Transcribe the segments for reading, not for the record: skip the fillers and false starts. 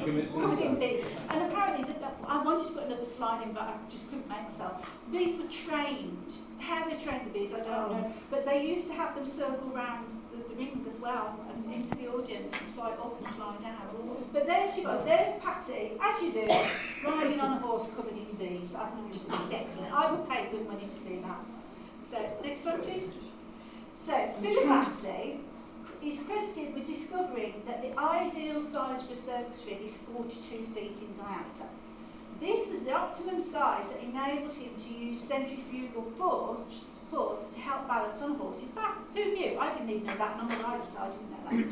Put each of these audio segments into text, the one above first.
covered in bees. And apparently, I wanted to put another slide in, but I just couldn't make myself. Bees were trained. How they trained the bees, I don't know. But they used to have them circle around the ring as well, and into the audience, and fly up and fly down. But there she was. There's Patty, as you do, riding on a horse covered in bees. I just think it's excellent. I would pay good money to see that. So, next one, please. So, Philip Astley is credited with discovering that the ideal size for a circus ring is 42 feet in diameter. This was the optimum size that enabled him to use centrifugal force to help balance on a horse's back. Who knew? I didn't even know that, and I'm a rider, so I didn't know that.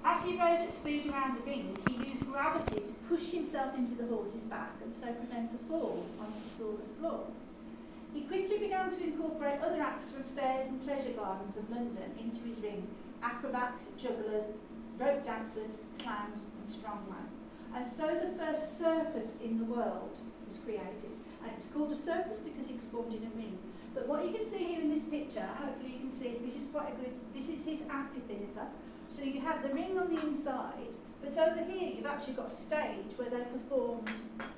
As he rode at speed around the ring, he used gravity to push himself into the horse's back and so prevent a fall onto the sawdust floor. He quickly began to incorporate other acts from fairs and pleasure gardens of London into his ring: acrobats, jugglers, rope dancers, clowns and strongmen. And so the first circus in the world was created. And it was called a circus because he performed in a ring. But what you can see here in this picture, hopefully you can see, this is his amphitheatre. So you have the ring on the inside, but over here you've actually got a stage where they performed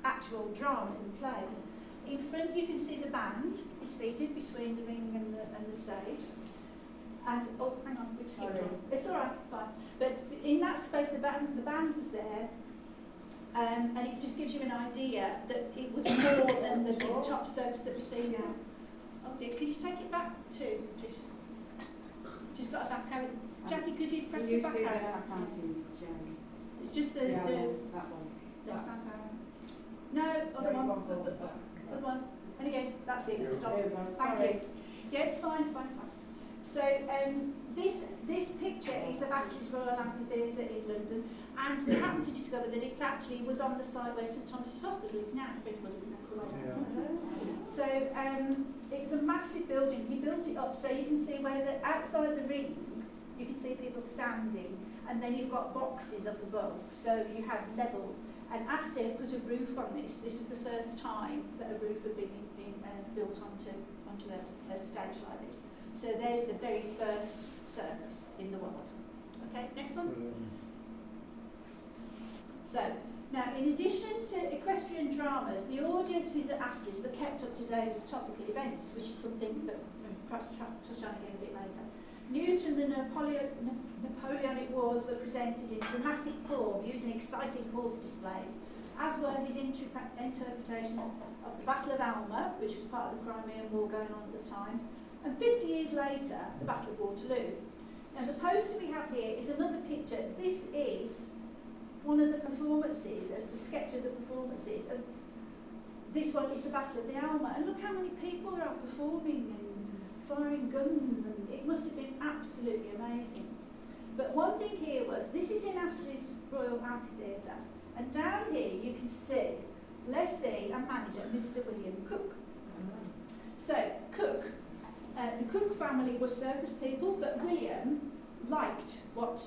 actual dramas and plays. In front you can see the band is seated between the ring and the stage. And, oh, hang on, we've skipped on. It's all right, it's fine. But in that space, the band was there, and it just gives you an idea that it was more than the big top circus that we see now. Oh dear, could you take it back too? Just got a back arrow. Jackie, could you press the back arrow? I can't see Jeremy. It's just the that one. left hand arrow. No, other one. Other one. And again, that's it. Stop. Thank you. Yeah, it's fine, it's fine, it's fine. So this picture is of Astley's Royal Amphitheatre in London, and we happened to discover that it actually was on the site where St Thomas's Hospital is now. So it was a massive building. He built it up so you can see where outside the ring, you can see people standing, and then you've got boxes up above, so you had levels. And Astley had put a roof on this. This was the first time that a roof had been built onto a stage like this. So there's the very first circus in the world. Okay, next one. So, now in addition to equestrian dramas, the audiences at Astley's were kept up to date with topical events, which is something that we'll perhaps touch on again a bit later. News from the Napoleonic Wars were presented in dramatic form using exciting horse displays, as were his interpretations of the Battle of Alma, which was part of the Crimean War going on at the time, and 50 years later, the Battle of Waterloo. Now the poster we have here is another picture. This is one of the performances, a sketch of the performances. Of this one is the Battle of the Alma, and look how many people are out performing and firing guns, and it must have been absolutely amazing. But one thing here was, this is in Astley's Royal Amphitheatre, and down here you can see lessee and manager Mr. William Cook. So Cook, the Cook family were circus people, but William liked what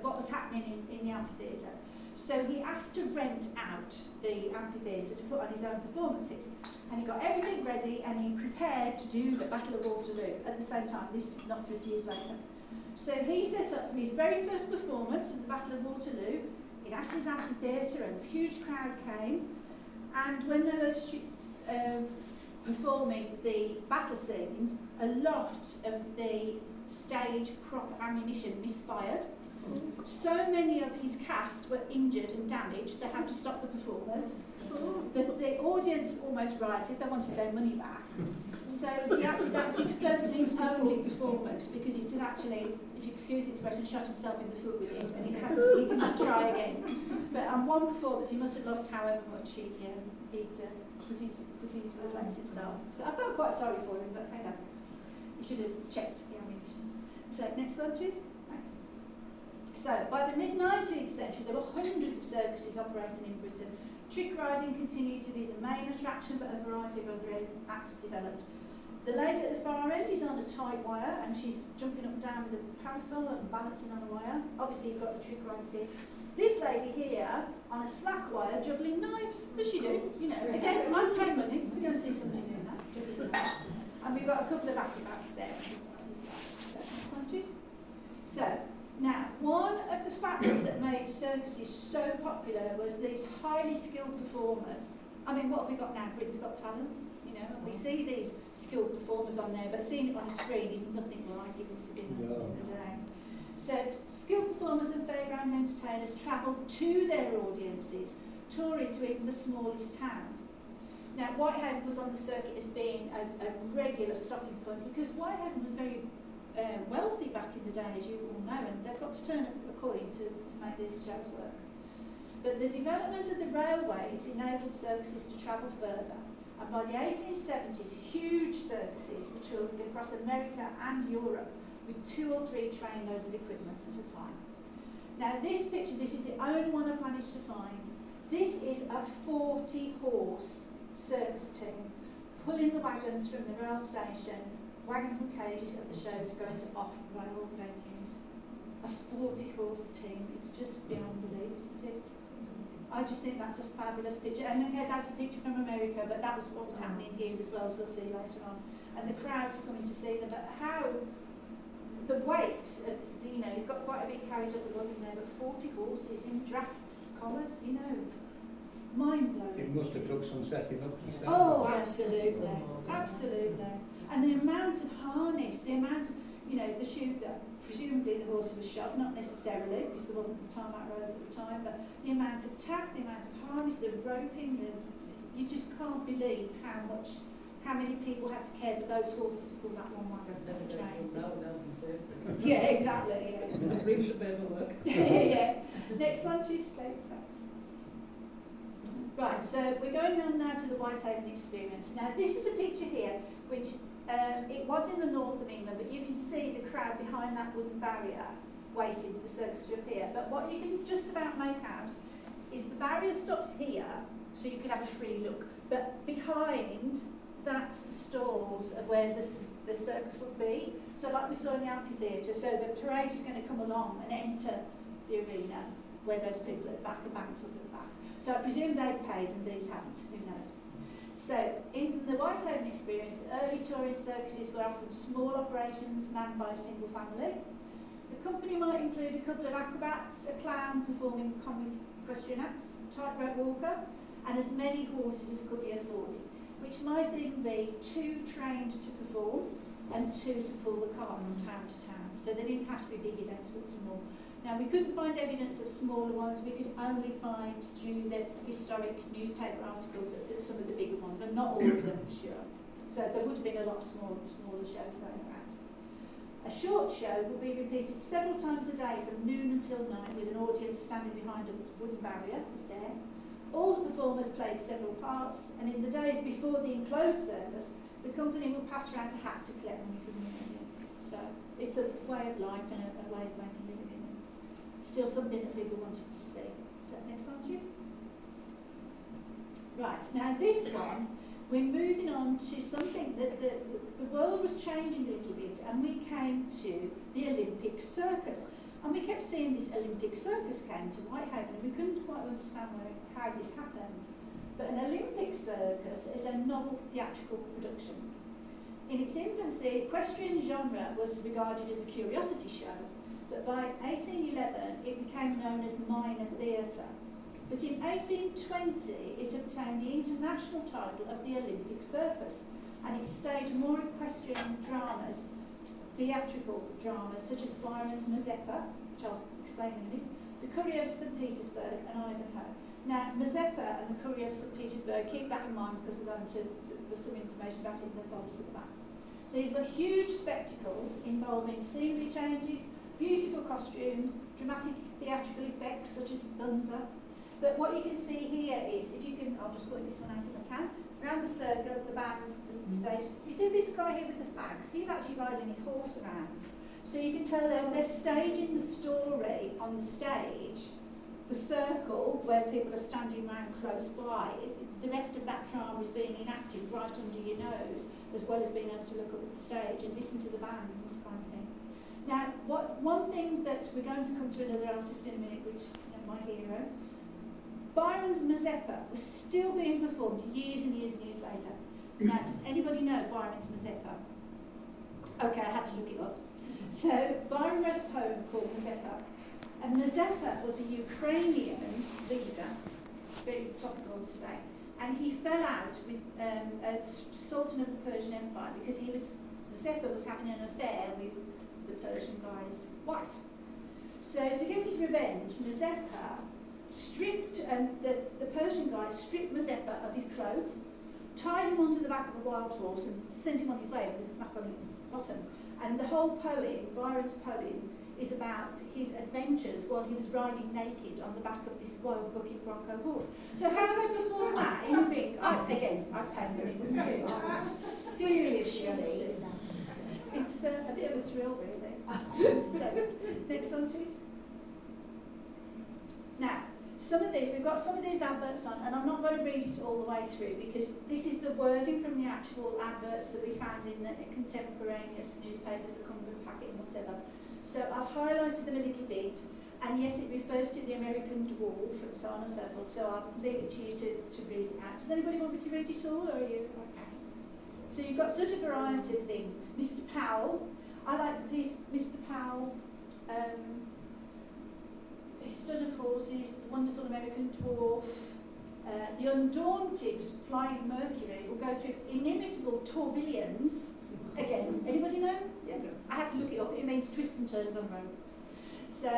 was happening in the amphitheatre. So he asked to rent out the amphitheatre to put on his own performances. And he got everything ready, and he prepared to do the Battle of Waterloo at the same time. This is not 50 years later. So he set up for his very first performance of the Battle of Waterloo in Astley's amphitheatre, and a huge crowd came. And when they were performing the battle scenes, a lot of the stage prop ammunition misfired. So many of his cast were injured and damaged, they had to stop the performance. The audience almost rioted, they wanted their money back. So that was his first and his only performance, because he did actually, if you excuse the expression, shot himself in the foot with it, and he did not try again. But on one performance he must have lost however much he'd put into the place himself. So I felt quite sorry for him, but hang on. He should have checked the ammunition. So next one, please. Thanks. So by the mid-19th century, there were hundreds of circuses operating in Britain. Trick riding continued to be the main attraction, but a variety of other acts developed. The lady at the far end is on a tight wire, and she's jumping up and down with a parasol and balancing on a wire. Obviously you've got the trick riders here. This lady here, on a slack wire, juggling knives, as you do, you know. Again, I'm paying money to go and see somebody doing that, juggling knives. And we've got a couple of acrobats there. So Now, one of the factors that made circuses so popular was these highly skilled performers. I mean, what have we got now? Britain's Got Talent, you know, and we see these skilled performers on there, but seeing it on a screen is nothing like it was in the day. So, skilled performers and fairground entertainers travelled to their audiences, touring to even the smallest towns. Now, Whitehaven was on the circuit as being a regular stopping point because Whitehaven was very wealthy back in the day, as you all know, and they've got to turn a coin to make these shows work. But the development of the railways enabled circuses to travel further, and by the 1870s, huge circuses were touring across America and Europe with 2 or 3 trainloads of equipment at a time. Now, this picture, this is the only one I've managed to find. This is a 40-horse circus team pulling the wagons from the rail station, wagons and cages of the shows going to off-rail venues. A 40-horse team, it's just beyond belief, isn't it? I just think that's a fabulous picture. And okay, that's a picture from America, but that was what was happening here as well, as we'll see later on. And the crowds are coming to see them, but how the weight of, you know, he's got quite a big carriage up the lug in there, but 40 horses in draft collars, you know, mind blowing. It must have took some setting up and stuff. Oh, absolutely, absolutely. And the amount of harness, the amount of, you know, the shoe that presumably the horse was shod, not necessarily, because there wasn't the tarmac roads at the time, but the amount of tack, the amount of harness, the roping, you just can't believe how many people had to care for those horses to pull that one wagon on the train. Yeah, exactly. Yeah. It brings a bit of work. Yeah. Next one, please. Thanks. Right, so we're going on now to the Whitehaven experience. Now, this is a picture here, which it was in the north of England, but you can see the crowd behind that wooden barrier waiting for the circus to appear. But what you can just about make out is the barrier stops here, so you can have a free look. But behind, that's the stalls of where the circus would be. So like we saw in the amphitheatre, so the parade is going to come along and enter the arena where those people at the back are banked up at the back. So I presume they paid and these haven't, who knows. So in the Whitehaven experience, early touring circuses were often small operations manned by a single family. The company might include a couple of acrobats, a clown performing comic equestrian acts, a tightrope walker, and as many horses as could be afforded, which might even be 2 trained to perform and 2 to pull the cart from town to town. So they didn't have to be big events, but small. Now, we couldn't find evidence of smaller ones. We could only find through the historic newspaper articles that some of the bigger ones, and not all of them for sure. So there would have been a lot of smaller shows going around. A short show will be repeated several times a day from noon until 9, with an audience standing behind a wooden barrier, was there. All the performers played several parts, and in the days before the enclosed circus, the company would pass around a hat to collect money from the audience. So it's a way of life and a way of making a living. Still something that people wanted to see. So next one, please. Right, now this one, we're moving on to something that the world was changing a little bit, and we came to the Olympic Circus. And we kept seeing this Olympic Circus came to Whitehaven, and we couldn't quite understand how this happened. But an Olympic Circus is a novel theatrical production. In its infancy, equestrian genre was regarded as a curiosity show, but by 1811 it became known as minor theatre. But in 1820 it obtained the international title of the Olympic Circus, and it staged more equestrian dramas, theatrical dramas such as Byron's Mazeppa, which I'll explain in a minute, the Courier of St. Petersburg and Ivanhoe. Now, Mazeppa and the Courier of St. Petersburg, keep that in mind because we're going to, there's some information about it in the folders at the back. These were huge spectacles involving scenery changes, beautiful costumes, dramatic theatrical effects such as thunder. But what you can see here is, if you can, I'll just point this one out if I can, around the circle, the band, the stage. You see this guy here with the flags? He's actually riding his horse around. So you can tell they're staging the story on the stage, the circle where people are standing around close by. The rest of that drama is being enacted right under your nose, as well as being able to look up at the stage and listen to the band and this kind of thing. Now, one thing that we're going to come to another artist in a minute, which my hero, Byron's Mazeppa was still being performed years and years and years later. Now, does anybody know Byron's Mazeppa? Okay, I had to look it up. So Byron wrote a poem called Mazeppa. And Mazeppa was a Ukrainian leader, very topical today, and he fell out with as Sultan of the Persian Empire because Mazeppa was having an affair with the Persian guy's wife. So to get his revenge, Mazeppa the Persian guy stripped Mazeppa of his clothes, tied him onto the back of a wild horse and sent him on his way with a smack on its bottom. And the whole poem, Byron's poem, is about his adventures while he was riding naked on the back of this wild bucket bronco horse. So how they perform that in a ring? I'd pay money, wouldn't you? Seriously. It's a bit of a thrill, really. So, next one, please. Now, we've got some of these adverts on, and I'm not going to read it all the way through because this is the wording from the actual adverts that we found in the contemporaneous newspapers that come with a packet and whatever. So I've highlighted them a little bit, and yes, it refers to the American dwarf and so on and so forth, so I'll leave it to you to read it out. Does anybody want me to read it all, or are you okay? So you've got such a variety of things. Mr. Powell, I like the piece, Mr. Powell, his stud of horses, the wonderful American dwarf, the undaunted flying Mercury will go through inimitable tourbillons. Again, anybody know? Yeah. I had to look it up. It means twists and turns on the road. So,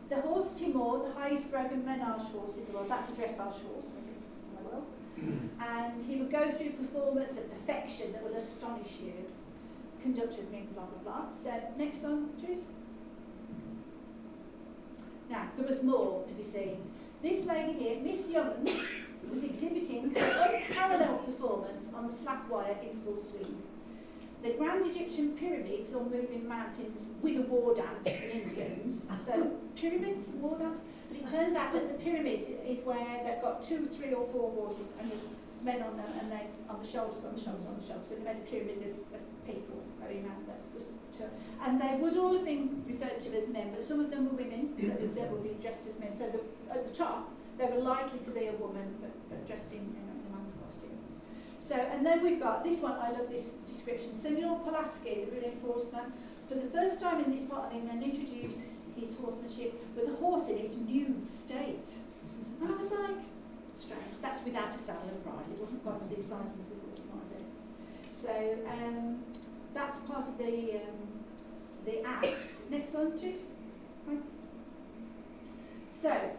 the horse Timor, the highest broken menage horse in the world. That's a dressage horse, I think, in the world. And he would go through performance of perfection that will astonish you. Conductor of blah blah blah. So, next one, please. Now, there was more to be seen. This lady here, Miss Young, was exhibiting an unparalleled performance on the slack wire in full swing. The Grand Egyptian Pyramids or moving mountains with a war dance in Indians. So pyramids, war dance. But it turns out that the pyramids is where they've got 2, 3 or 4 horses and there's men on them and they on the shoulders, on the shoulders, on the shoulders. So they made a pyramid of people going around there. And they would all have been referred to as men, but some of them were women that would be dressed as men. So at the top, they were likely to be a woman, but dressed in a man's costume. So, and then we've got this one, I love this description. Senor Pulaski, the brilliant horseman, for the first time in this part of England, introduced his horsemanship with a horse in its nude state. And I was like, strange, that's without a saddle and bridle. It wasn't quite as exciting as it was might be. So, that's part of the acts. Next one, please. Thanks. So,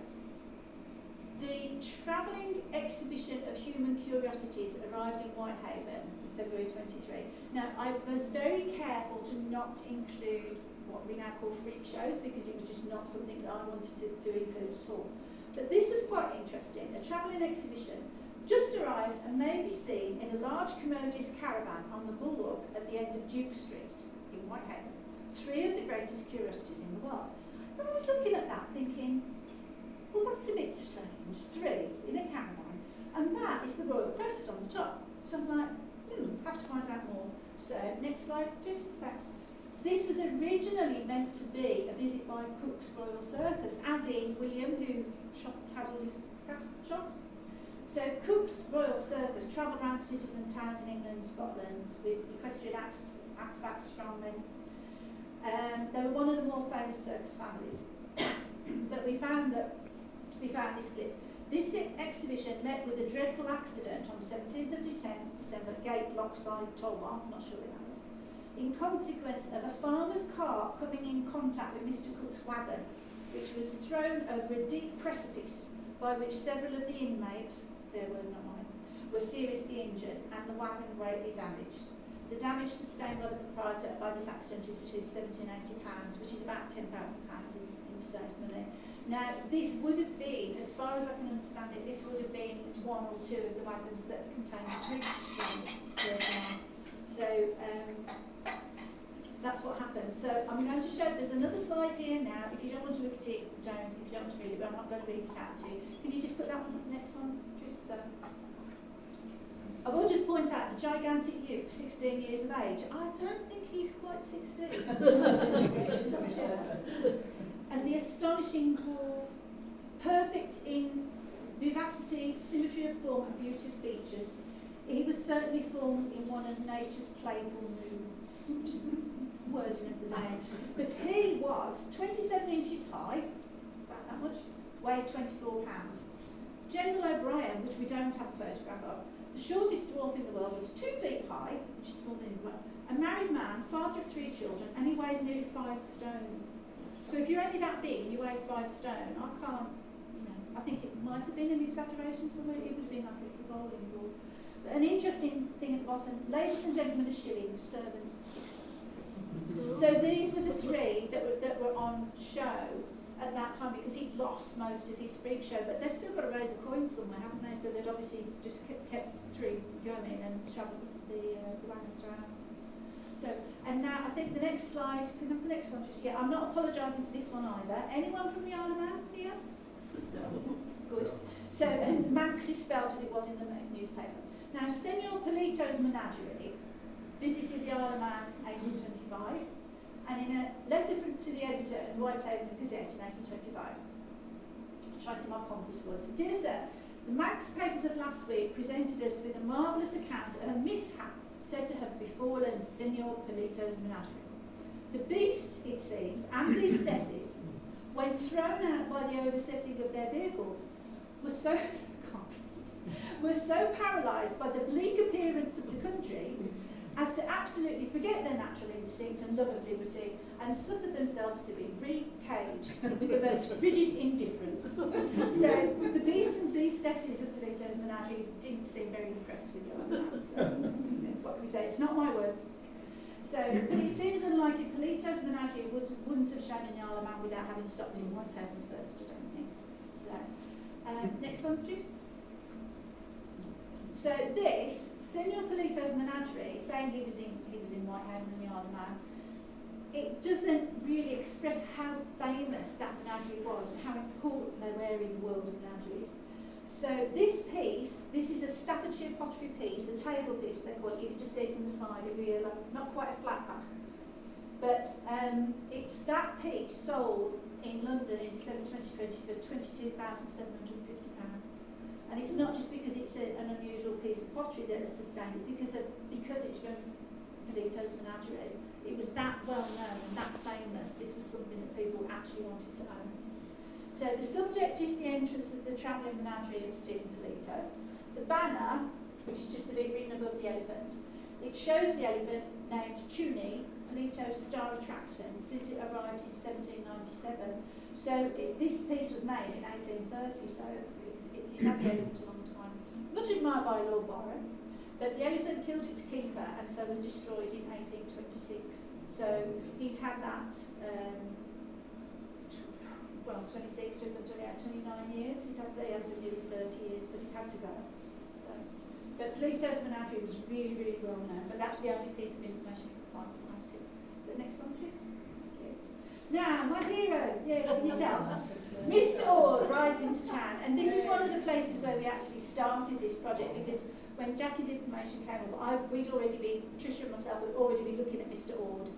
the travelling exhibition of human curiosities arrived in Whitehaven in February 23. Now, I was very careful to not include what we now call freak shows because it was just not something that I wanted to include at all. But this was quite interesting. A travelling exhibition just arrived and may be seen in a large commodious caravan on the bulwark at the end of Duke Street in Whitehaven. 3 of the greatest curiosities in the world. And I was looking at that thinking, well, that's a bit strange. 3 in a caravan. And that is the Royal Crest on the top. So I'm like, have to find out more. So, next slide, just thanks. This was originally meant to be a visit by Cook's Royal Circus, as in William, who had all his cast shot. So, Cook's Royal Circus travelled around cities and towns in England and Scotland with equestrian acrobats, strongmen. They were one of the more famous circus families. But we found this clip. This exhibition met with a dreadful accident on 17th of December at Gate Lockside Toll Bar, I'm not sure what that was, in consequence of a farmer's cart coming in contact with Mr. Cook's wagon, which was thrown over a deep precipice by which several of the inmates, there were not mine, were seriously injured and the wagon greatly damaged. The damage sustained by the proprietor by this accident is between £70 and £80, which is about £10,000 in today's money. Now, this would have been, as far as I can understand it, this would have been 1 or 2 of the wagons that contained personnel. So, that's what happened. So, I'm going to show, there's another slide here now. If you don't want to look at it, don't. If you don't want to read it, but I'm not going to read it out to you. Can you just put that one up, the next one? Just I will just point out the gigantic youth, 16 years of age. I don't think he's quite 16. And the astonishing dwarf, perfect in vivacity, symmetry of form and beauty of features. He was certainly formed in one of nature's playful moods, which is the wording of the day. But he was 27 inches high, about that much, weighed 24 pounds. General O'Brien, which we don't have a photograph of, the shortest dwarf in the world, was 2 feet high, which is smaller than him, a married man, father of 3 children, and he weighs nearly 5 stone. So if you're only that big, you weigh 5 stone, I can't, I think it might have been an exaggeration somewhere, it would have been like a bowling ball. But an interesting thing at the bottom, ladies and gentlemen, a shilling, servants, sixpence. So these were the 3 that were on show at that time, because he'd lost most of his freak show, but they've still got to raise a coin somewhere, haven't they? So they'd obviously just kept 3 going and shoved the wagons around. So, and now I think the next slide, can we have the next one just yet? I'm not apologising for this one either. Anyone from the Isle of Man here? Good. So, and Manx is spelled as it was in the newspaper. Now, Senor Polito's menagerie visited the Isle of Man in 1825, and in a letter to the editor of the Whitehaven Gazette in 1825, I'll try to my pompous voice. Dear Sir, the Manx papers of last week presented us with a marvellous account of a mishap said to have befallen Senor Polito's menagerie. The beasts, it seems, and beastesses, when thrown out by the oversetting of their vehicles, were so paralysed by the bleak appearance of the country as to absolutely forget their natural instinct and love of liberty, and suffered themselves to be re-caged with the most frigid indifference. So the beasts and beastesses of Polito's menagerie didn't seem very impressed with you. So, what can we say? It's not my words. So, but it seems unlikely Polito's menagerie wouldn't have shown in the Isle of Man without having stopped in Whitehaven first, I don't think. So, next one, please. So this, Senor Polito's menagerie, saying he was in Whitehaven and the Isle of Man, it doesn't really express how famous that menagerie was and how important they were in the world of menageries. So this piece, this is a Staffordshire pottery piece, a table piece they call it. You can just see it from the side, it'll be not quite a flat back. But it's that piece sold in London in December 2020 for £22,750. And it's not just because it's an unusual piece of pottery that has sustained it, because it's from Polito's menagerie. It was that well known and that famous. This was something that people actually wanted to own. So the subject is the entrance of the travelling menagerie of Stephen Polito. The banner, which is just the bit written above the elephant, it shows the elephant named Tuni, Polito's star attraction, since it arrived in 1797. So this piece was made in 1830, so it's had the elephant a long time. Much admired by Lord Byron, but the elephant killed its keeper and so was destroyed in 1826. So he'd had that, 26, 29 years. He'd had the elephant nearly 30 years, but it had to go. So, but Polito's menagerie was really, really well known, but that's the only piece of information you can find about it. So next one, please. Thank you. Now, my hero, yeah, can you tell? Mr. Ord rides into town, and this is one of the places where we actually started this project, because when Jackie's information came up, Tricia and myself would already be looking at Mr. Ord.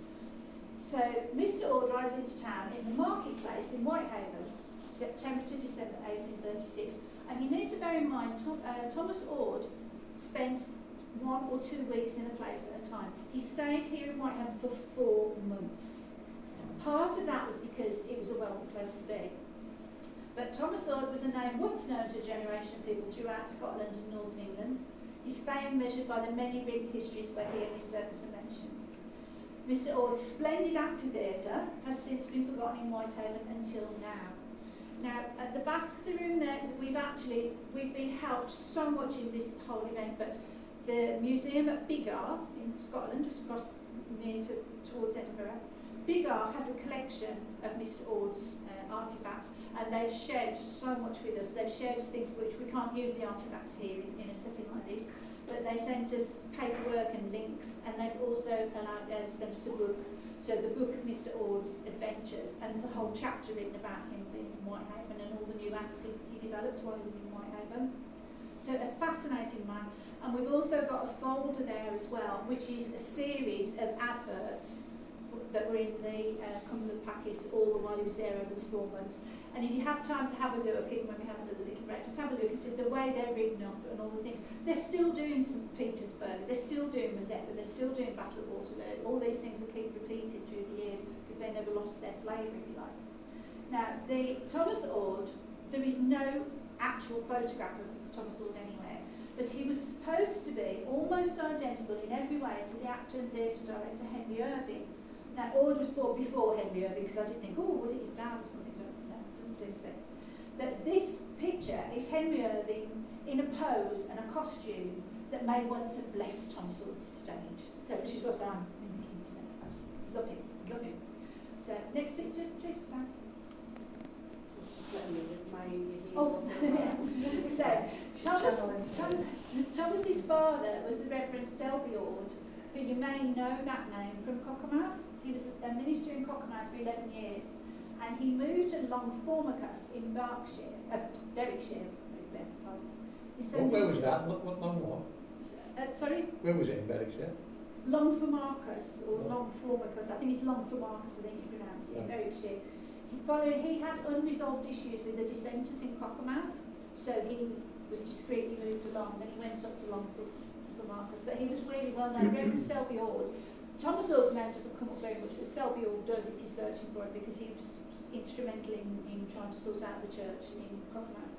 So Mr. Ord rides into town in the marketplace in Whitehaven, September to December 1836. And you need to bear in mind, Thomas Ord spent 1 or 2 weeks in a place at a time. He stayed here in Whitehaven for 4 months. Part of that was because it was a wealthy place to be. But Thomas Ord was a name once known to a generation of people throughout Scotland and northern England. His fame measured by the many written histories where he and his circus are mentioned. Mr. Ord's splendid amphitheatre has since been forgotten in Whitehaven until now. Now, at the back of the room there, we've been helped so much in this whole event, but the museum at Biggar in Scotland, just across towards Edinburgh, Biggar has a collection of Mr. Ord's artefacts, and they've shared so much with us. They've shared us things which we can't use the artefacts here in a setting like this, but they sent us paperwork and links, and they've also sent us a book. So the book of Mr. Ord's adventures, and there's a whole chapter written about him being in Whitehaven and all the new acts he developed while he was in Whitehaven. So a fascinating man. And we've also got a folder there as well, which is a series of adverts that were in the Cumberland packets all while he was there over the 4 months. And if you have time to have a look, even when we have another little great. Just have a look and see the way they're written up and all the things. They're still doing St. Petersburg, they're still doing Rosetta, they're still doing Battle of Waterloo. All these things that keep repeated through the years because they never lost their flavour, if you like. Now, the Thomas Ord, there is no actual photograph of Thomas Ord anywhere, but he was supposed to be almost identical in every way to the actor and theatre director Henry Irving. Now, Ord was born before Henry Irving because I didn't think, oh, was it his dad or something, but no, it doesn't seem to be. But this picture is Henry Irving in a pose and a costume that may once have blessed Thomas Ord's stage. So, which is what I'm thinking today. That's, love him, love him. So, next picture, Trish, thanks. Oh, so Thomas's father was the Reverend Selby Ord, who you may know that name from Cockermouth. He was a minister in Cockermouth for 11 years, and he moved to Longformacus in Berkshire. Where was that? What? Sorry? Where was it in Berkshire? Longformacus, or Longformacus, I think it's Longformacus, I think you pronounce it, in Berkshire. He had unresolved issues with the dissenters in Cockermouth, so he was discreetly moved along, and he went up to Longformacus, but he was really well known. Reverend Selby Ord. Thomas Ord's name doesn't come up very much, but Selby Ord does if you're searching for it, because he was instrumental in trying to sort out the church in Cockermouth.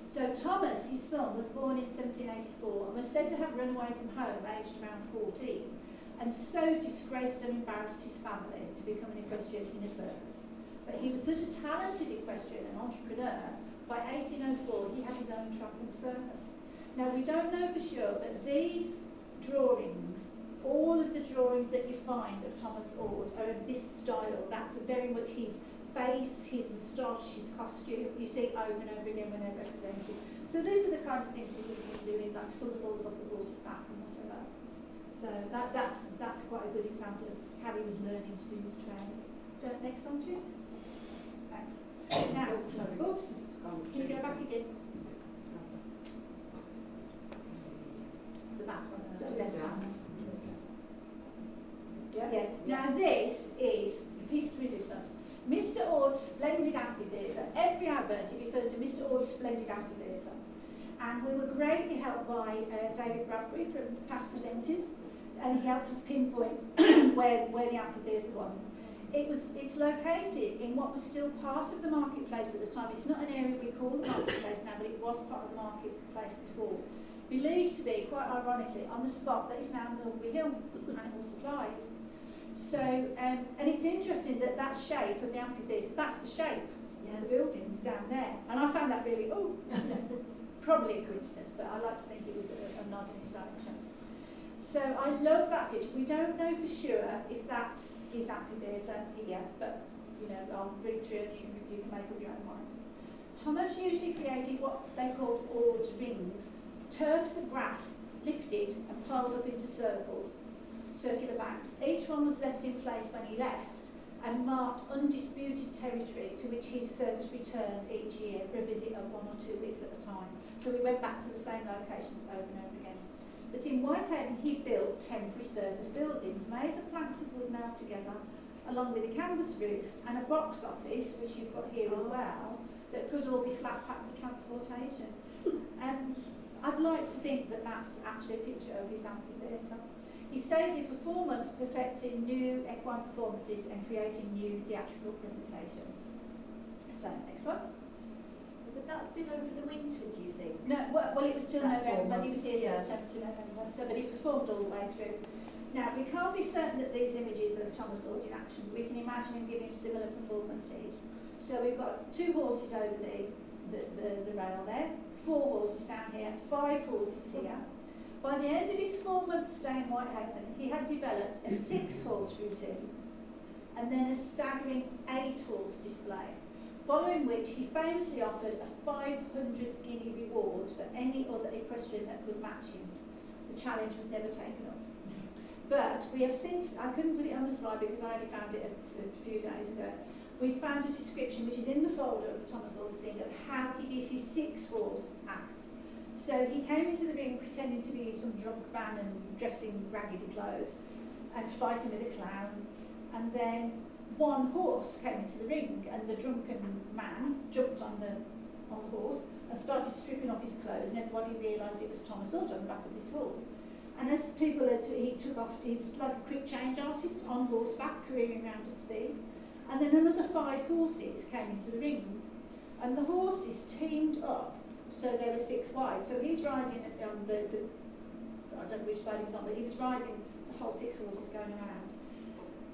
So Thomas, his son, was born in 1784 and was said to have run away from home aged around 14, and so disgraced and embarrassed his family to become an equestrian in a circus. But he was such a talented equestrian and entrepreneur, by 1804 he had his own triumphant circus. Now we don't know for sure, but these drawings, all of the drawings that you find of Thomas Ord are of this style. That's very much his face, his moustache, his costume. You see it over and over again when they're represented. So these are the kind of things he would have been doing, like somersaults off the horse's back and whatever. So that's quite a good example of how he was learning to do his training. So next one, please. Thanks. Now, oops, can you go back again? The back one, so left hand. Yeah. Now this is the piece de resistance. Mr. Ord's Splendid Amphitheatre. Every advert it refers to Mr. Ord's Splendid Amphitheatre. And we were greatly helped by David Bradbury from Past Presented, and he helped us pinpoint where the amphitheatre was. It's located in what was still part of the marketplace at the time. It's not an area we call the marketplace now, but it was part of the marketplace before. Believed to be, quite ironically, on the spot that is now Mulberry Hill with animal supplies. So, and it's interesting that that shape of the amphitheatre, that's the shape of the buildings down there. And I found that really, probably a coincidence, but I like to think it was a nod in his direction. So I love that picture. We don't know for sure if that's his amphitheatre yet, but I'll read through and you can make up your own minds. Thomas usually created what they called Ord's rings, turfs of grass lifted and piled up into circular banks. Each one was left in place when he left and marked undisputed territory to which his circus returned each year for a visit of 1 or 2 weeks at a time. So we went back to the same locations over and over again. But in Whitehaven he built temporary circus buildings made of planks of wood nailed together, along with a canvas roof and a box office, which you've got here as well, that could all be flat packed for transportation. And I'd like to think that that's actually a picture of his amphitheatre. He stays in for 4 months perfecting new equine performances and creating new theatrical presentations. So, next one. Would that have been over the winter, do you think? No, well it was till That November, but he was here yeah. September to November, so, but he performed all the way through. Now, we can't be certain that these images are Thomas Ord in action. We can imagine him giving similar performances. So we've got 2 horses over the rail there, 4 horses down here, 5 horses here. By the end of his 4 months stay in Whitehaven, he had developed a 6-horse routine and then a staggering 8-horse display, following which he famously offered a 500 guinea reward for any other equestrian that could match him. The challenge was never taken up. But we have since, I couldn't put it on the slide because I only found it a few days ago, we found a description which is in the folder of Thomas Ord's thing of how he did his 6-horse act. So he came into the ring pretending to be some drunk man and dressed in raggedy clothes and fighting with a clown, and then 1 horse came into the ring and the drunken man jumped on on the horse and started stripping off his clothes, and everybody realised it was Thomas Hood on the back of this horse. And as people had, he took off, he was like a quick change artist on horseback, careering around at speed. And then another 5 horses came into the ring, and the horses teamed up, so they were 6 wide. So he's riding on the I don't know which side he was on, but he was riding the whole 6 horses going around.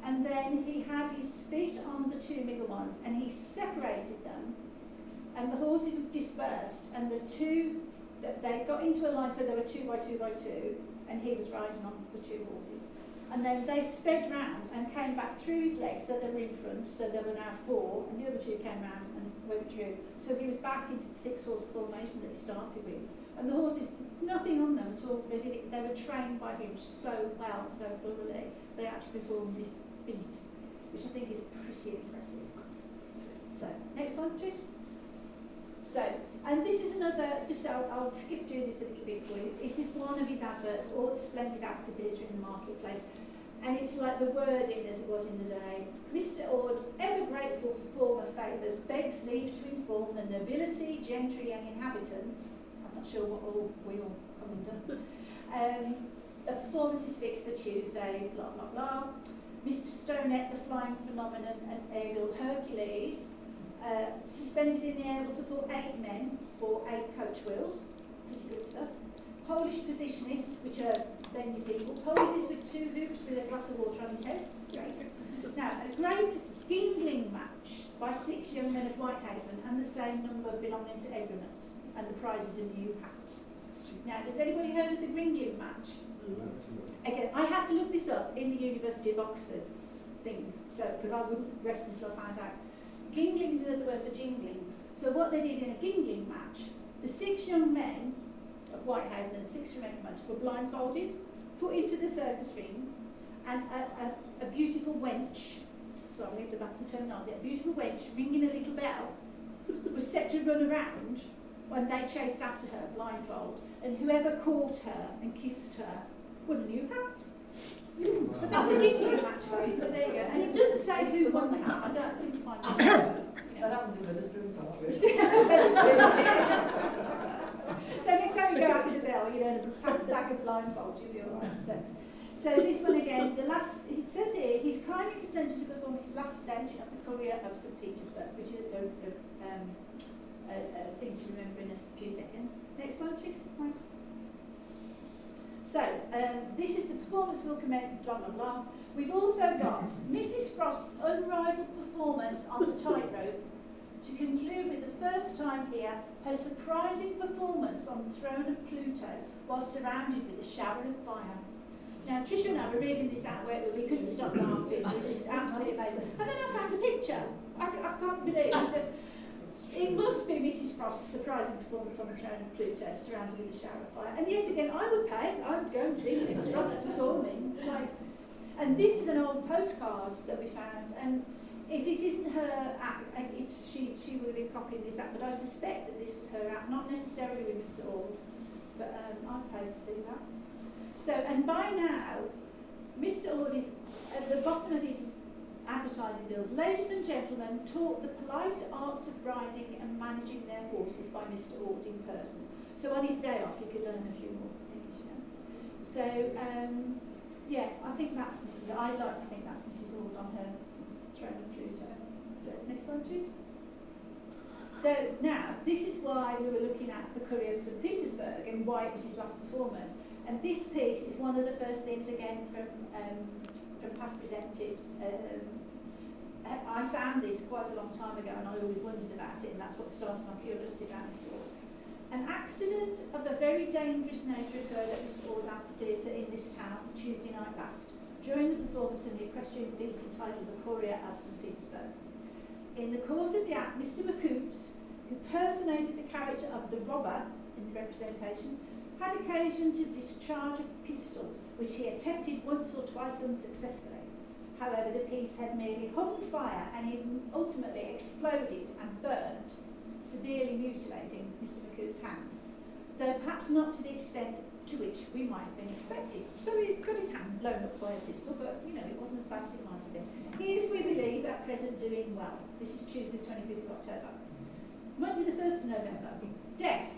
And then he had his feet on the 2 middle ones, and he separated them, and the horses dispersed, and the 2, they got into a line, so there were 2 by 2 by 2, and he was riding on the 2 horses. And then they sped round and came back through his legs, so they were in front, so there were now 4, and the other 2 came round and went through. So he was back into the 6-horse formation that he started with. And the horses, nothing on them at all, they did it, they were trained by him so well, so thoroughly, they actually performed this feat, which I think is pretty impressive. So, next one, Trish. So, and this is another, just I'll skip through this a little bit for you. This is one of his adverts, all splendid amphitheatre in the marketplace. And it's like the wording as it was in the day. Mr. Ord, ever grateful for former favours, begs leave to inform the nobility, gentry and inhabitants, I'm not sure what all we all come under, a performance is fixed for Tuesday, blah blah blah. Mr. Stonett, the flying phenomenon and aerial Hercules, suspended in the air will support 8 men for 8 coach wheels. Pretty good stuff. Polish positionists, which are bendy people. Poses with 2 hoops with a glass of water on his head. Great. Now, a great gingling match by 6 young men of Whitehaven and the same number belonging to Egremont. And the prize is a new hat. Now, has anybody heard of the gingling match? Again, I had to look this up in the University of Oxford thing, so because I wouldn't rest until I found out. Gingling is another word for jingling. So what they did in a gingling match, the 6 young men of Whitehaven and 6 young men of Manchester were blindfolded, put into the circus ring, and a beautiful wench, sorry, but that's the terminology, a beautiful wench ringing a little bell was set to run around when they chased after her blindfold, and whoever caught her and kissed her won a new hat. But that's a gingling match, folks, so there you go. And it doesn't say who won the hat. I didn't find out. That happens in Wetherspoons, So next time you go out with a bell, you know, a bag of blindfolds, you'll be all right. So this one again, the last, it says here, he's kindly consented to perform his last staging of the Courier of St. Petersburg, which is a thing to remember in a few seconds. Next one, Tris, thanks. So, this is the performance we'll commend, blah, blah, blah. We've also got Mrs. Frost's unrivalled performance on the tightrope to conclude with the first time here, her surprising performance on the throne of Pluto while surrounded with a shower of fire. Now, Tricia and I were reading this out where we couldn't stop laughing. It was just absolutely amazing. And then I found a picture. I can't believe it. It must be Mrs. Frost's surprising performance on the throne of Pluto, surrounded with a shower of fire. And yet again, I would pay. I would go and see Mrs. Frost performing. And this is an old postcard that we found. And if it isn't her act, she would have been copying this act, but I suspect that this was her act, not necessarily with Mr. Ord, but I'd pay to see that. So, and by now, Mr. Ord is at the bottom of his advertising bills. Ladies and gentlemen, taught the polite arts of riding and managing their horses by Mr. Ord in person. So on his day off, he could earn a few more pennies, you know. So, yeah, I think that's Mrs. I'd like to think that's Mrs. Ord on her throne of Pluto. So, next slide, please. So now, this is why we were looking at the Courier of St. Petersburg and why it was his last performance. And this piece is one of the first things, again, from Past Presented. I found this quite a long time ago and I always wondered about it, and that's what started my curiosity about this war. An accident of a very dangerous nature occurred at Mr. Ord's amphitheatre in this town Tuesday night last, during the performance of the equestrian feat entitled The Courier of St. Petersburg. In the course of the act, Mr. McCoots, who personated the character of the robber in the representation, had occasion to discharge a pistol, which he attempted once or twice unsuccessfully. However, the piece had merely hung fire and it ultimately exploded and burnt, severely mutilating Mr. McCoo's hand, though perhaps not to the extent to which we might have been expected. So he got his hand blown up by a pistol, but you know, it wasn't as bad as it might have been. He is, we believe, at present doing well. This is Tuesday the 25th of October. Monday the 1st of November, death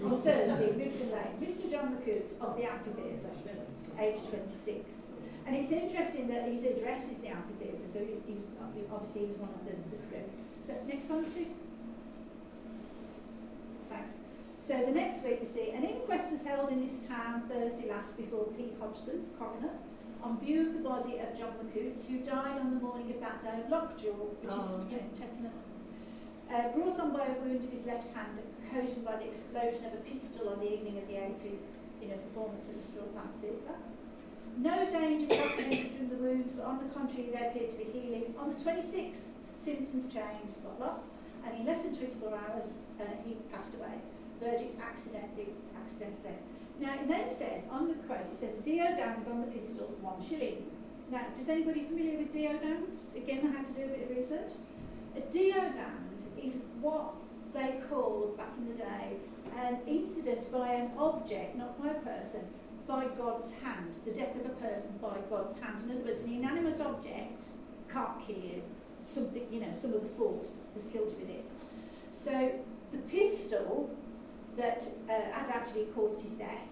on Thursday, Ripton Lane, Mr John McCoots of the Amphitheatre, aged 26. And it's interesting that his address is the Amphitheatre, so he was obviously he was one of the crew. So next one, please. Thanks. So the next week we see an inquest was held in this town Thursday last before Pete Hodgson, coroner, on view of the body of John McCoots, who died on the morning of that day of lockjaw, which is tetanus. Brought on by a wound of his left hand occasioned by the explosion of a pistol on the evening of the 18th in a performance at the Straws Amphitheatre. No danger apprehended from the wounds, but on the contrary they appeared to be healing. On the 26th, symptoms changed, blah blah, and in less than 24 hours he passed away. Verdict: accidental death. Now it then says, on the quote, it says deodand on the pistol, 1 shilling. Now, does anybody familiar with deodand? Again, I had to do a bit of research. A deodand is what they called back in the day an incident by an object, not by a person, by God's hand, the death of a person by God's hand. In other words, an inanimate object can't kill you. Something, some of the force has killed you with it. So the pistol that had actually caused his death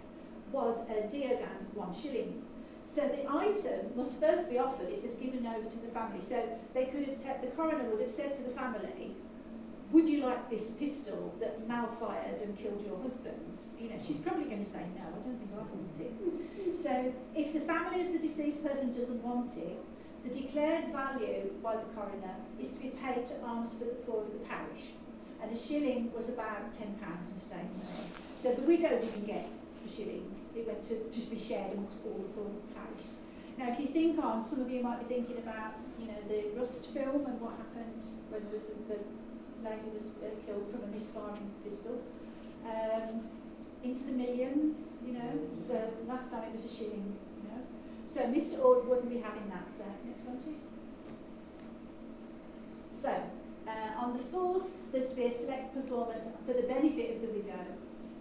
was a deodand, 1 shilling. So the item must first be offered, it says given over to the family. So they could have, the coroner would have said to the family, would you like this pistol that malfired and killed your husband? She's probably going to say no, I don't think I want it. So if the family of the deceased person doesn't want it, the declared value by the coroner is to be paid to alms for the poor of the parish. And a shilling was about £10 in today's money. So the widow didn't get the shilling, it went to just be shared amongst all the poor of the parish. Now if you think on, some of you might be thinking about, the Rust film and what happened when there was the lady was killed from a misfiring pistol. Into the millions, so last time it was a shilling, So Mr Ord wouldn't be having that, so next one please. So, on the 4th, there's to be a select performance for the benefit of the widow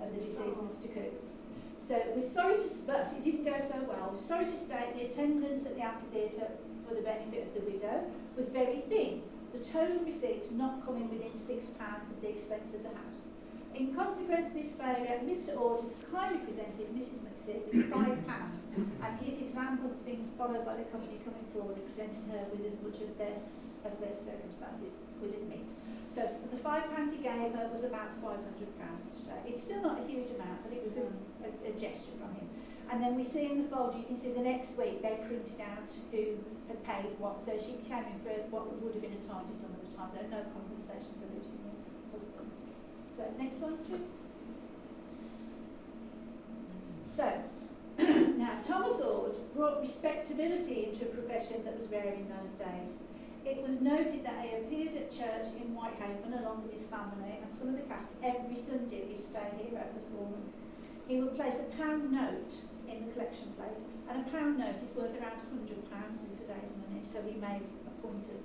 of the deceased Mr Coots. So we're sorry to, but it didn't go so well. We're sorry to state the attendance at the amphitheatre for the benefit of the widow was very thin. The total receipts not coming within £6 of the expense of the house. In consequence of this failure, Mr Ord has kindly presented Mrs McSid with £5, and his example has been followed by the company coming forward and presenting her with as much of as their circumstances would admit. So the £5 he gave her was about £500 today. It's still not a huge amount, but it was a gesture from him. And then we see in the folder, you can see the next week they printed out who had paid what. So she came in for what would have been a tidy sum at the time. There no compensation for losing her husband. So next one, please. So now Thomas Ord brought respectability into a profession that was rare in those days. It was noted that he appeared at church in Whitehaven along with his family and some of the cast every Sunday of his stay here at the performance. He would place a £1 note in the collection plate, and a £1 note is worth around £100 in today's money, so he made a point of,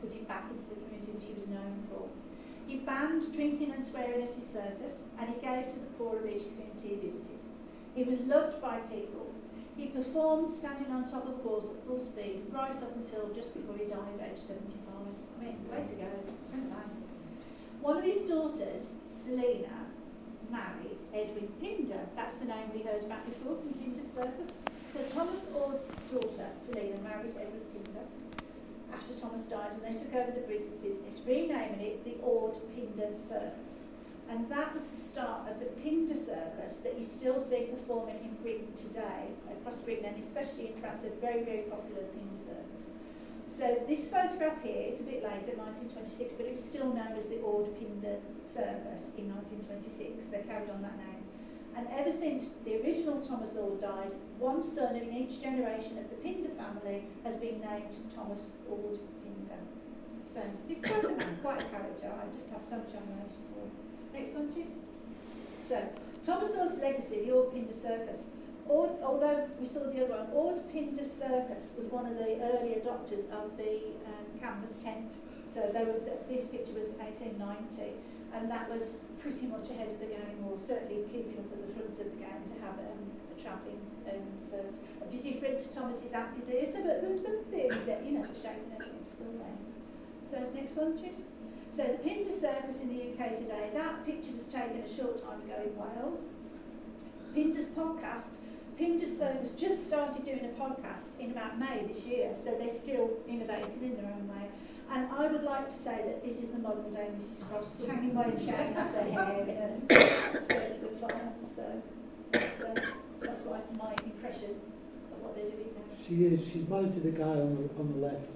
putting back into the community which he was known for. He banned drinking and swearing at his circus, and he gave to the poor of each community he visited. He was loved by people. He performed standing on top of horse at full speed right up until just before he died at age 75. I mean, way to go, so bad. One of his daughters, Selena, married Edwin Pinder. That's the name we heard about before from Pinder Circus. So Thomas Ord's daughter, Selena, married Edwin Pinder after Thomas died, and they took over the business, renaming it the Ord Pinder Circus. And that was the start of the Pinder Circus that you still see performing in Britain today, across Britain, and especially in France, a very, very popular Pinder Circus. So this photograph here, it's a bit later, 1926, but it was still known as the Ord Pinder Circus in 1926. They carried on that name. And ever since the original Thomas Ord died, one son in each generation of the Pinder family has been named Thomas Ord Pinder. So he's quite a character. I just have so much admiration for him. Next one, please. So, Thomas Ord's legacy, the Ord Pinder Circus. Although we saw the other one, Ord Pinder Circus was one of the early adopters of the canvas tent. So this picture was 1890, and that was pretty much ahead of the game, or certainly keeping up at the front of the game to have a travelling circus. It'd be different to Thomas's amphitheatre, but the theory is that, the shape and everything's still there. So, next one, please. So the Pindar Circus in the UK today, that picture was taken a short time ago in Wales. Pindar's podcast, Pindar Circus just started doing a podcast in about May this year, so they're still innovating in their own way. And I would like to say that this is the modern day Mrs. Frost, hanging by a chain off their hair in a circuit of fire. So that's like my impression of what they're doing now. She is. She's married to the guy on the left.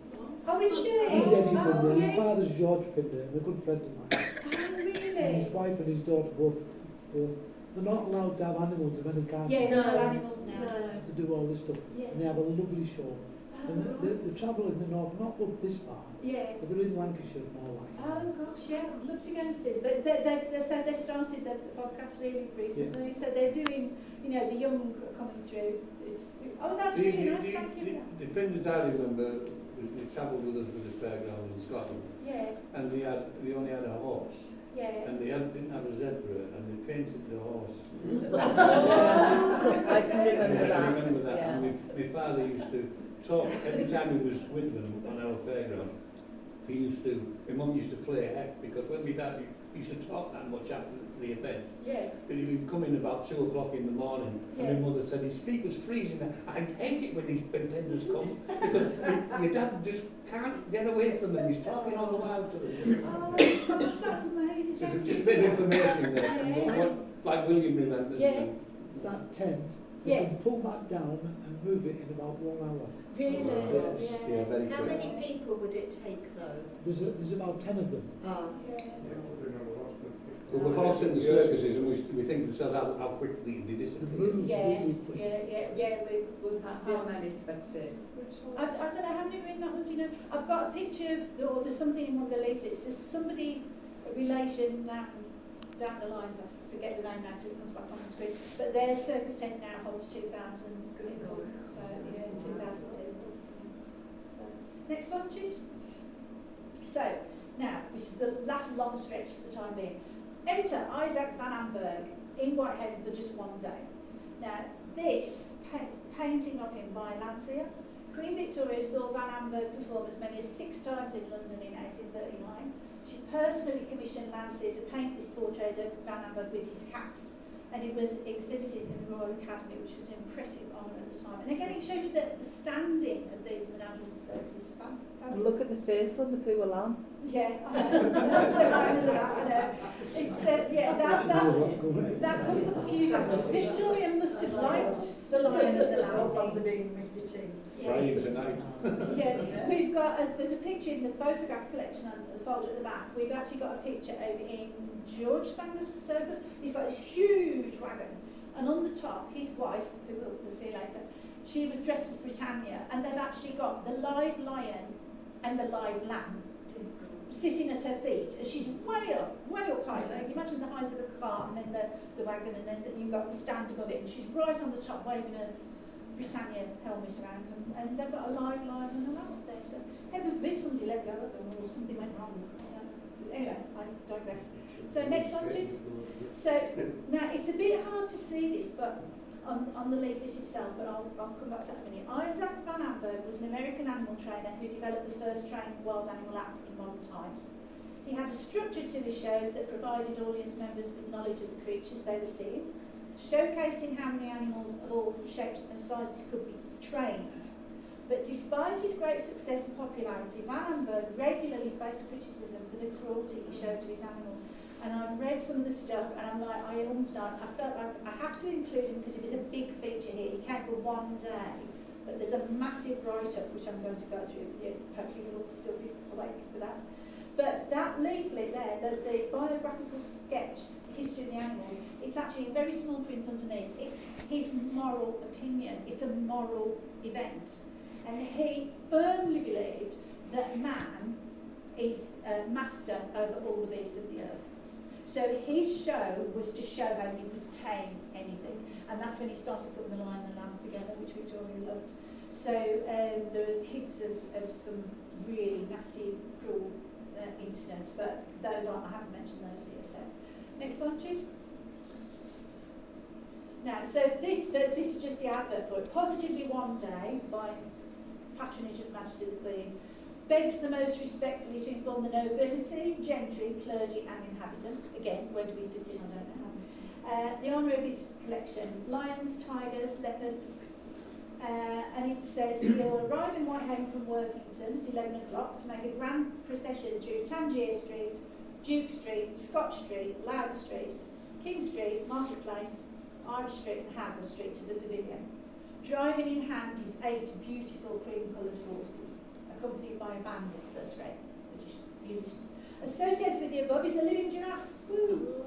Oh, is she? He's Eddie Pinder. Oh, His yes. father's George Pinder, and a good friend of mine. Oh, And really? his wife and his daughter both. They're not allowed to have animals of any kind. Yeah, No. no animals now. No. They do all this stuff. Yeah. And they have a lovely show. And they travel in the north, not up this far, Yeah. but they're in Lancashire and all like that. Oh gosh, yeah, I'd love to go and see them. But they said they started the podcast really recently, so they're doing, you know, the young are coming through. That's really nice, thank you. The Pindars I remember, they travelled with us with the fairground in Scotland, Yeah, and they only had a horse, yeah. and they didn't have a zebra, and they painted the horse. I can remember that. I remember that. Yeah. And my father used to talk, every time he was with them on our fairground, my mum used to play heck, because when my dad used to talk that much after the event, Yeah. but he would come in about 2 o'clock in the morning, Yeah. and my mother said his feet was freezing. I hate it when these Pindars come, because your dad just can't get away from them. He's talking all the while to them. Oh, gosh, that's amazing. Just Thank a you. bit of information there, Yeah. what, like William remembers. Yeah. That tent, they Yes. can pull that down and move it in about 1 hour. Really? Yes. Yeah, very How quick. many people would it take though? There's about 10 of them. Yeah. But we've all seen the circuses, and we think to ourselves how quickly they They disappear. move really Yes, quick. yeah, How many spectators? I don't know how many are in that one, do you know? I've got a picture of, or there's something in one of the leaflets, there's somebody, a relation down the lines, I forget the name now till it comes back on the screen, but their circus tent now holds 2,000 people, so yeah, 2,000 people. So, next one, please. So, now, this is the last long stretch for the time being. Enter Isaac van Amberg in Whitehaven for just one day. Now, this painting of him by Landseer, Queen Victoria saw Van Amberg perform as many as 6 times in London in 1839. She personally commissioned Landseer to paint this portrait of Van Amberg with his cats, and it was exhibited in the Royal Academy, which was an impressive honour at the time. And again, it shows you that the standing of these menageries and circuses is fabulous. And look at the face on the poor lamb. Yeah, I know. It's that comes up a few times. Victoria must have liked the lion and the lamb. Frying tonight. Yeah, we've got there's a picture in the photograph collection on the folder at the back. We've actually got a picture over in George Sanger's circus. He's got this huge wagon, and on the top, his wife, who we'll see later, she was dressed as Britannia, and they've actually got the live lion and the live lamb sitting at her feet, and she's way up high. Like, imagine the height of the car, and then the wagon, and then you've got the stand above it, and she's right on the top waving a Britannia helmet around, and they've got a live lion and a lamb up there. So heaven forbid somebody let go of them or something went wrong. Anyway, I digress. So next one, please. So now it's a bit hard to see this, but on the leaflet itself, but I'll come back to that in a minute. Isaac van Amberg was an American animal trainer who developed the first trained wild animal act in modern times. He had a structure to his shows that provided audience members with knowledge of the creatures they were seeing, showcasing how many animals of all shapes and sizes could be trained. But despite his great success and popularity, Van Amberg regularly faced criticism for the cruelty he showed to his animals. And I've read some of the stuff, and I'm like, I felt like I have to include him because it was a big feature here. He came for one day, but there's a massive write-up which I'm going to go through. Yeah, hopefully you'll still be awake for that. But that leaflet there, the biographical sketch, the history of the animals, it's actually in very small print underneath. It's his moral opinion. It's a moral event. And he firmly believed that man is master over all the beasts of the earth. So his show was to show how you could tame anything. And that's when he started putting the lion and the lamb together, which Victoria loved. So there are hints of some really nasty, cruel incidents, but those aren't, I haven't mentioned those here. So next one, please. Now, so this is just the advert for it. Positively One Day by patronage of Majesty the Queen. begs the most respectfully to inform the nobility, gentry, clergy and inhabitants, again, where do we fit in, I don't know, the honour of his collection, lions, tigers, leopards, and it says he'll arrive in Whitehaven from Workington at 11 o'clock to make a grand procession through Tangier Street, Duke Street, Scotch Street, Lowther Street, King Street, Marketplace, Irish Street and Hamble Street to the pavilion. Driving in hand is 8 beautiful cream-coloured horses, accompanied by a band of first-rate musicians. Associated with the above is a living giraffe. Woo!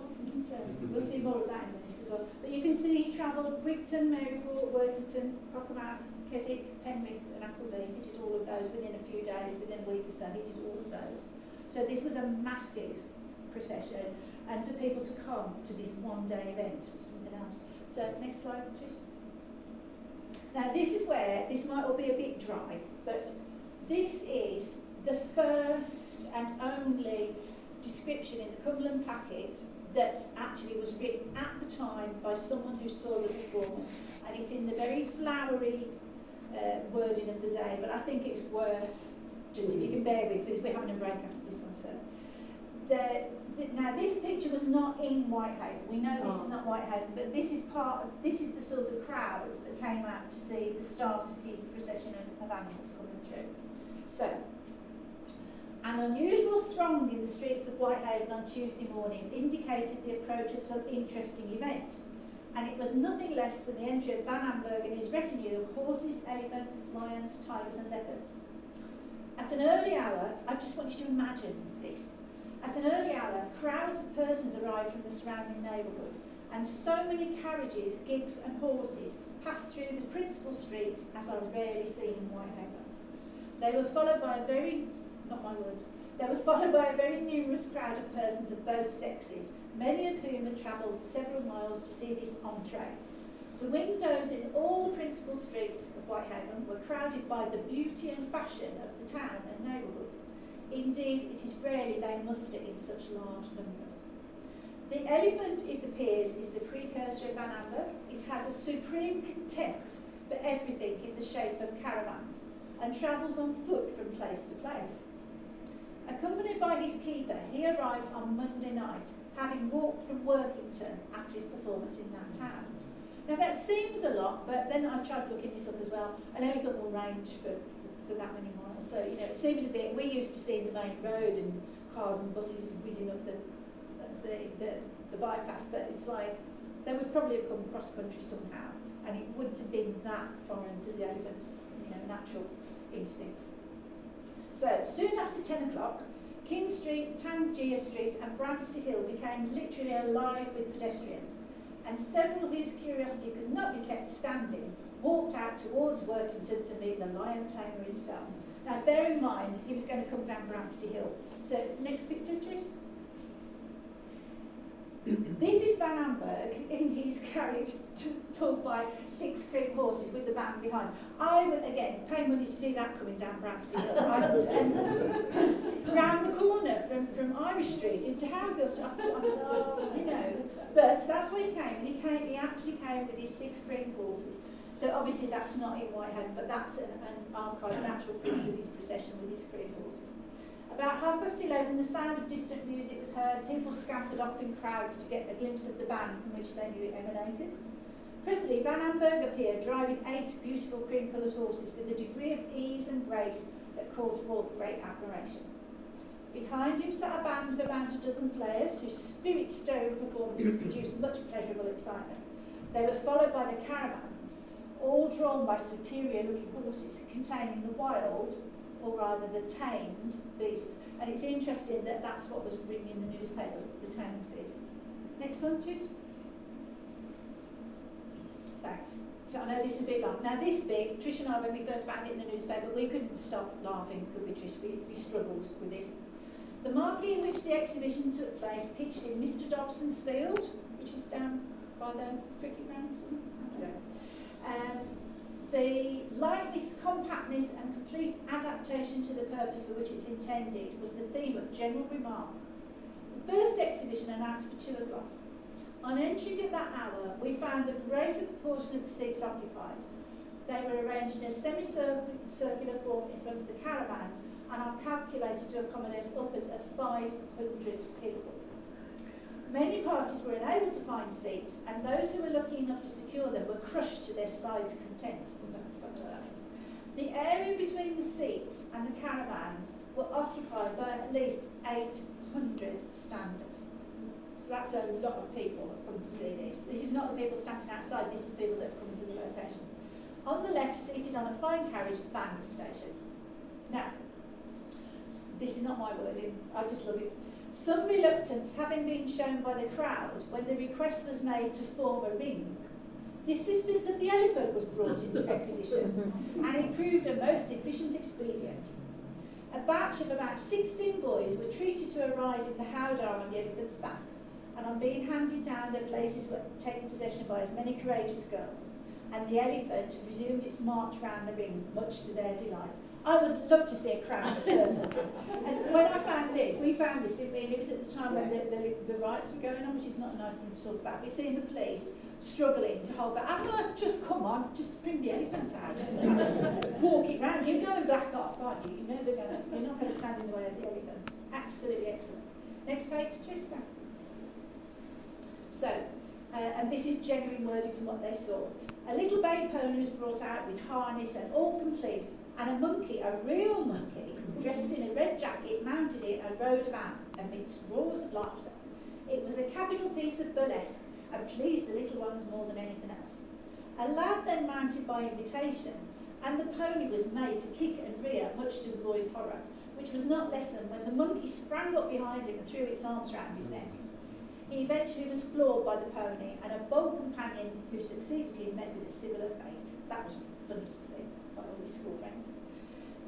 So we'll see more of that in this as well. But you can see he travelled Wigton, Maryport, Workington, Cockermouth, Keswick, Penrith and Appleby. He did all of those within a few days, within a week or so. He did all of those. So this was a massive procession, and for people to come to this one-day event was something else. So next slide, please. Now this is where, this might all be a bit dry, but this is the first and only description in the Cumberland packet that actually was written at the time by someone who saw the performance, and it's in the very flowery wording of the day, but I think it's worth, just if you can bear with us, we're having a break after this one. So now this picture was not in Whitehaven, we know this is not Whitehaven, but this is this is the sort of crowd that came out to see the start of his procession of animals coming through. So, an unusual throng in the streets of Whitehaven on Tuesday morning indicated the approach of some interesting event, and it was nothing less than the entry of Van Amberg and his retinue of horses, elephants, lions, tigers and leopards. At an early hour, I just want you to imagine this, at an early hour, crowds of persons arrived from the surrounding neighbourhood, and so many carriages, gigs and horses passed through the principal streets as are rarely seen in Whitehaven. They were followed by a very numerous crowd of persons of both sexes, many of whom had travelled several miles to see this entree. The windows in all the principal streets of Whitehaven were crowded by the beauty and fashion of the town and neighbourhood. Indeed, it is rarely they muster in such large numbers. The elephant, it appears, is the precursor of Van Amberg. It has a supreme contempt for everything in the shape of caravans, and travels on foot from place to place. Accompanied by his keeper, he arrived on Monday night, having walked from Workington after his performance in that town. Now that seems a lot, but then I tried looking this up as well. An elephant will range for that many miles, so it seems a bit. We used to see the main road and cars and buses whizzing up the bypass, but it's like they would probably have come cross country somehow, and it wouldn't have been that foreign to the elephant's natural instincts. So soon after 10 o'clock, King Street, Tangier Street and Bradstey Hill became literally alive with pedestrians, and several whose curiosity could not be kept standing walked out towards Workington to meet the lion tamer himself. Now bear in mind, he was going to come down Bradstey Hill. So next picture, please. This is Van Amberg in his carriage pulled by 6 cream horses with the band behind. I would, again, pay money to see that coming down Bradstey Hill. Round the corner from Irish Street into Howgill Street, But that's where he came, and he actually came with his 6 cream horses. So obviously that's not in Whitehaven, but that's an archived natural print of his procession with his cream horses. About 11:30, the sound of distant music was heard. People scampered off in crowds to get a glimpse of the band from which they knew it emanated. Presently, Van Amberg appeared, driving 8 beautiful cream-coloured horses with a degree of ease and grace that called forth great admiration. Behind him sat a band of about a dozen players whose spirit-stirring performances produced much pleasurable excitement. They were followed by the caravans, all drawn by superior-looking horses containing the wild, or rather the tamed beasts. And it's interesting that that's what was written in the newspaper, the tamed beasts. Next one, please. Thanks. So I know this is a bit long. Now this bit, Trish and I, when we first found it in the newspaper, we couldn't stop laughing, could we, Trish? We struggled with this. The marquee in which the exhibition took place pitched in Mr. Dobson's field, which is down by the cricket ground or something. The lightness, compactness and complete adaptation to the purpose for which it's intended was the theme of general remark. The first exhibition announced for 2 o'clock. On entering at that hour, we found the greater proportion of the seats occupied. They were arranged in a semicircular form in front of the caravans and are calculated to accommodate upwards of 500 people. Many parties were unable to find seats, and those who were lucky enough to secure them were crushed to their sides' content. The area between the seats and the caravans were occupied by at least 800 standers. So that's a lot of people that have come to see this. This is not the people standing outside, this is the people that have come to the location. On the left, seated on a fine carriage, the band was stationed. Now, this is not my wording, I just love it. Some reluctance having been shown by the crowd when the request was made to form a ring, the assistance of the elephant was brought into requisition, and it proved a most efficient expedient. A batch of about 16 boys were treated to a ride in the howdah on the elephant's back, and on being handed down, their places were taken possession by as many courageous girls, and the elephant resumed its march round the ring, much to their delight. I would love to see a crowd dispersal. And when I found this, we found this, didn't we? And it was at the time when the riots were going on, which is not a nice thing to talk about. We're seeing the police struggling to hold back. I'm like, just come on, just bring the elephant out. Walk it round. You're going back off, aren't you? You're not going to stand in the way of the elephant. Absolutely excellent. Next page, Tristan. So, and this is genuine wording from what they saw. A little bay pony was brought out with harness and all complete, and a monkey, a real monkey, dressed in a red jacket, mounted it and rode about amidst roars of laughter. It was a capital piece of burlesque and pleased the little ones more than anything else. A lad then mounted by invitation, and the pony was made to kick and rear, much to the boys' horror, which was not lessened when the monkey sprang up behind him and threw its arms round his neck. He eventually was floored by the pony, and a bold companion who succeeded him met with a similar fate. That was funny to see by all his school friends.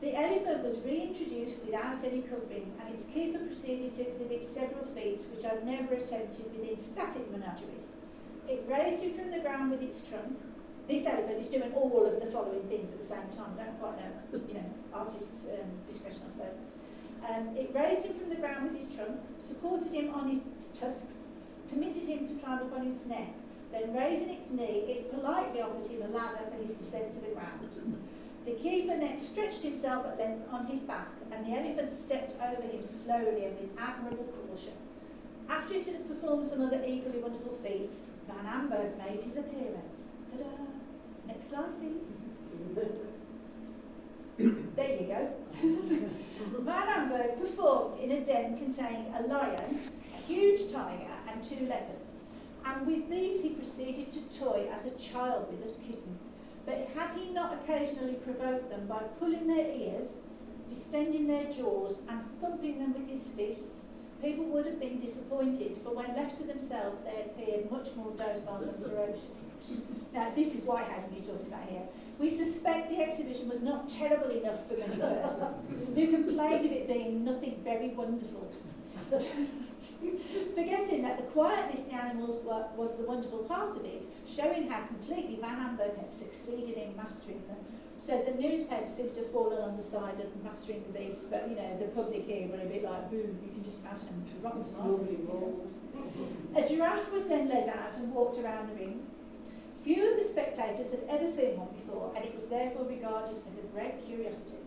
The elephant was reintroduced without any covering, and its keeper proceeded to exhibit several feats which are never attempted within static menageries. It raised him from the ground with its trunk. This elephant is doing all of the following things at the same time. I don't quite know, artist's discretion, I suppose. It raised him from the ground with his trunk, supported him on his tusks, permitted him to climb up on its neck, then raising its knee, it politely offered him a ladder for his descent to the ground. The keeper next stretched himself at length on his back, and the elephant stepped over him slowly and with admirable caution. After it had performed some other equally wonderful feats, Van Amberg made his appearance. Ta-da! Next slide, please. There you go. Van Amberg performed in a den containing a lion, a huge tiger, and 2 leopards, and with these he proceeded to toy as a child with a kitten. But had he not occasionally provoked them by pulling their ears, distending their jaws, and thumping them with his fists, people would have been disappointed, for when left to themselves they appeared much more docile and ferocious. Now, this is Whitehaven you're talking about here. We suspect the exhibition was not terrible enough for many persons, who complained of it being nothing very wonderful. Forgetting that the quietness of the animals was the wonderful part of it, showing how completely Van Amberg had succeeded in mastering them. So the newspaper seems to have fallen on the side of mastering the beasts, but the public here were a bit like, boom, you can just imagine them rotten tomatoes. A giraffe was then led out and walked around the ring. Few of the spectators had ever seen one before, and it was therefore regarded as a great curiosity.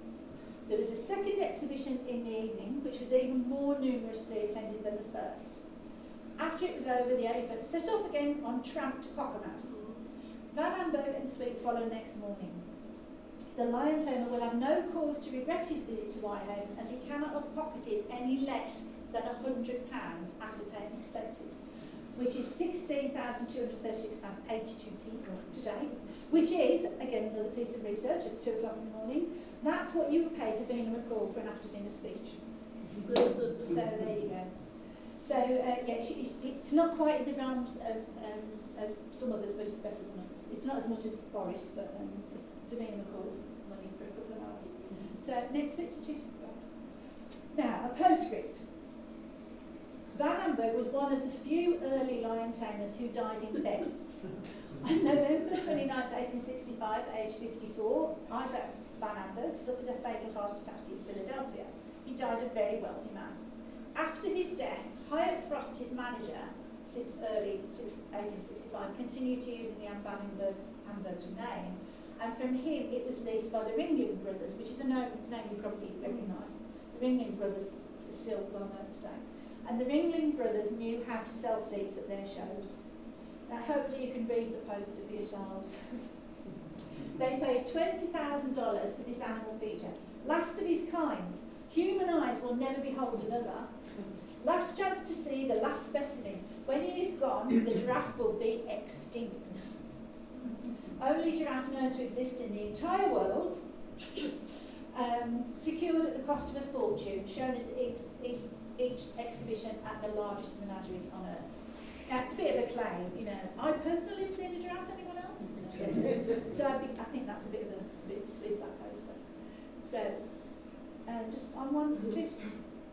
There was a second exhibition in the evening, which was even more numerously attended than the first. After it was over, the elephant set off again on tramp to Cockermouth. Van Amberg and suite followed next morning. The lion tamer will have no cause to regret his visit to Whitehaven, as he cannot have pocketed any less than £100 after paying expenses, which is £16,236.82 today, which is, again, another piece of research at 2 o'clock in the morning. That's what you would pay Davina McCall for an after-dinner speech. So there you go. So, it's not quite in the realms of some others, but it's better than others. It's not as much as Boris, but it's Davina McCall's money for a couple of hours. So, next picture, please. Now, a postscript. Van Amberg was one of the few early lion tamers who died in bed. On November 29, 1865, aged 54, Isaac Van Amberg suffered a fatal heart attack in Philadelphia. He died a very wealthy man. After his death, Hyatt Frost, his manager, since early 1865, continued to use the Van Amberg's name, And from him, it was leased by the Ringling Brothers, which is a name you probably recognise. The Ringling Brothers is still well known today. And the Ringling Brothers knew how to sell seats at their shows. Now, hopefully you can read the poster for yourselves. They paid $20,000 for this animal feature. Last of his kind. Human eyes will never behold another. Last chance to see the last specimen. When he is gone, the giraffe will be extinct. Only giraffe known to exist in the entire world, secured at the cost of a fortune, shown as each exhibition at the largest menagerie on earth. Now, it's a bit of a claim, you know. I personally have seen a giraffe. Anyone else? So I think that's a bit of a Swiss, that poster. So, just on one, Trish.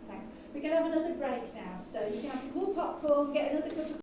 Thanks. We're going to have another break now, so you can have some more popcorn, get another cup of